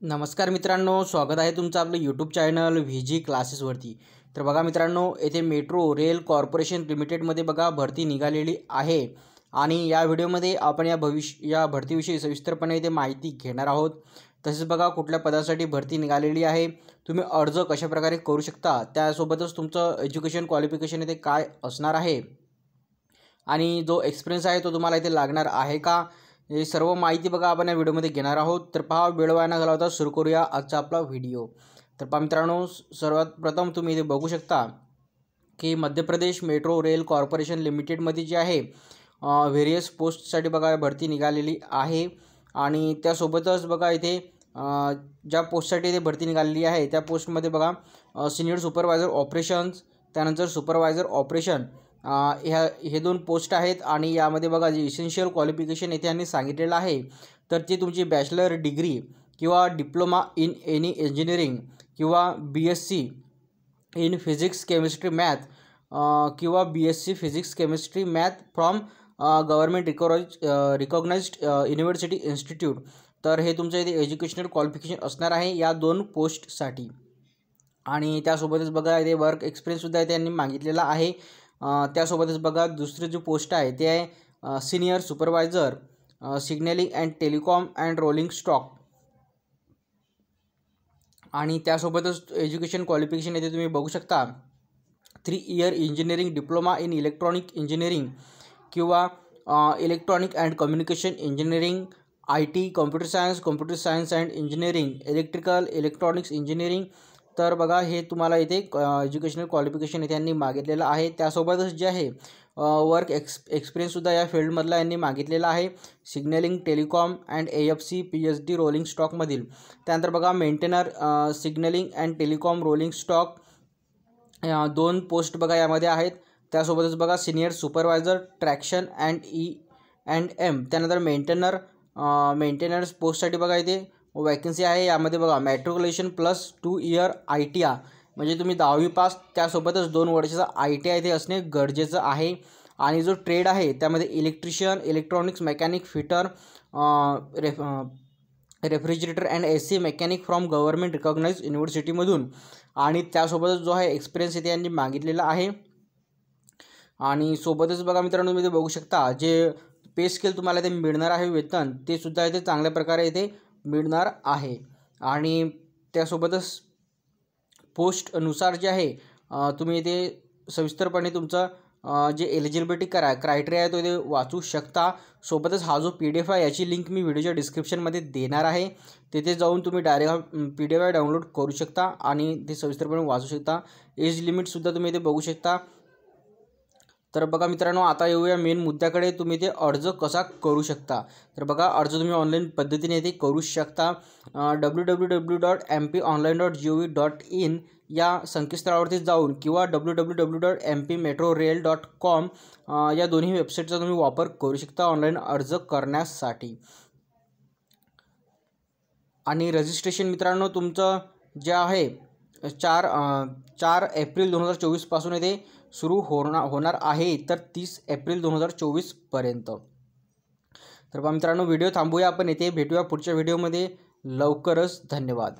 नमस्कार मित्रांनो, स्वागत आहे तुमचं आपलं यूट्यूब चॅनल व्ही क्लासेसवरती। तर बघा मित्रांनो, येथे मेट्रो रेल कॉर्पोरेशन लिमिटेडमध्ये बघा भरती निघालेली आहे आणि या व्हिडिओमध्ये आपण या भरतीविषयी सविस्तरपणे इथे माहिती घेणार आहोत। तसेच बघा कुठल्या पदासाठी भरती निघालेली आहे, तुम्ही अर्ज कशाप्रकारे करू शकता, त्यासोबतच तुमचं एज्युकेशन क्वालिफिकेशन इथे काय असणार आहे आणि जो एक्सपिरियन्स आहे तो तुम्हाला इथे लागणार आहे का, हे सर्व माहिती बघा आपण या व्हिडिओमध्ये घेणार आहोत। तर पहा, वेळ वाया न घालवता सुरू करूया आजचा आपला व्हिडिओ। तर पहा मित्रांनो, सर्वात प्रथम तुम्ही इथे बघू शकता की Madhya Pradesh metro rail corporation लिमिटेडमध्ये जे आहे व्हेरियस पोस्टसाठी बघा भरती निघालेली आहे आणि त्यासोबतच बघा इथे ज्या पोस्टसाठी इथे भरती निघालेली आहे त्या पोस्टमध्ये बघा सिनियर सुपरवायझर ऑपरेशन्स, त्यानंतर सुपरवायझर ऑपरेशन हे दोन पोस्ट आहेत आणि यामध्ये बघा जे इसेन्शियल क्वालिफिकेशन इथे यांनी सांगितलेलं आहे तर ती तुमची बॅचलर डिग्री किंवा डिप्लोमा इन एनी इंजिनिअरिंग किंवा BSc in physics chemistry math किंवा BSc physics chemistry math from government recognised university institute. तर हे तुमचं इथे एज्युकेशनल क्वालिफिकेशन असणार आहे या दोन पोस्टसाठी। आणि त्यासोबतच बघा इथे वर्क एक्सपिरियन्ससुद्धा इथे यांनी मागितलेला आहे। त्यासोबतच बघा दुसरी जी पोस्ट आहे ते आहे senior supervisor signalling and telecom and rolling stock. आणि त्यासोबतच एज्युकेशन क्वालिफिकेशन इथे तुम्ही बघू शकता 3 year engineering diploma in electronic engineering किंवा electronic and communication engineering, IT computer science and engineering, electrical electronics engineering. तर बघा हे तुम्हाला इथे एज्युकेशनल क्वालिफिकेशन इथे यांनी मागितलेलं आहे। त्यासोबतच जे आहे वर्क एक्सपिरियन्ससुद्धा या फील्डमधला यांनी मागितलेला आहे, signalling telecom and AFC PhD rolling स्टॉकमधील। त्यानंतर बघा maintainer signalling and telecom rolling stock दोन पोस्ट बघा यामध्ये आहेत। त्यासोबतच बघा senior supervisor traction and E&M, त्यानंतर मेंटेनन्स पोस्टसाठी बघा इथे वॅकन्सी आहे। यामध्ये बघा मॅट्रिक्युलेशन प्लस 2 इयर ITI, म्हणजे तुम्ही 10वी पास, त्यासोबतच 2 वर्षाचा ITI इथे असणे गरजेचं आहे। आणि जो ट्रेड आहे त्यामध्ये electrician, electronics mechanic, fitter, refrigerator and AC mechanic from government recognised युनिव्हर्सिटीमधून। आणि त्यासोबतच जो आहे एक्सपिरियन्स इथे यांनी मागितलेला आहे। आणि सोबतच बघा मित्रांनो, तुम्ही इथे बघू शकता जे पे स्केल तुम्हाला इथे मिळणार आहे, वेतन ते सुद्धा इथे चांगल्या प्रकारे इथे मिळणार आहे। आणि त्यासोबतच पोस्टनुसार जे आहे तुम्ही इथे सविस्तरपणे तुमचं जे एलिजिबिलिटी क्रायटेरिया आहे तो इथे वाचू शकता। सोबतच हा जो PDF आहे याची लिंक मी व्हिडिओच्या डिस्क्रिप्शनमध्ये देणार आहे, तिथे जाऊन तुम्ही डायरेक्ट PDF डाउनलोड करू शकता आणि ते सविस्तरपणे वाचू शकता। एज लिमिटसुद्धा तुम्ही इथे बघू शकता। तर बघा मित्रांनो, आता येऊया मेन मुद्द्याकडे, तुम्ही ते अर्ज कसा करू शकता। तर बघा अर्ज तुम्ही ऑनलाईन पद्धतीने इथे करू शकता। www.mponline.gov.in या संकेतस्थळावरती जाऊन किंवा www.mpmetrorail.com या दोन्ही वेबसाईटचा तुम्ही वापर करू शकता ऑनलाईन अर्ज करण्यासाठी। आणि रजिस्ट्रेशन मित्रांनो तुमचं जे आहे 4 एप्रिल 2024 पासून इथे सुरू होणार आहे, तर 30 एप्रिल 2024 पर्यंत। तर मित्रांनो व्हिडिओ थांबूया, आपण इथे भेटूया पुढच्या व्हिडिओमध्ये लवकरच। धन्यवाद।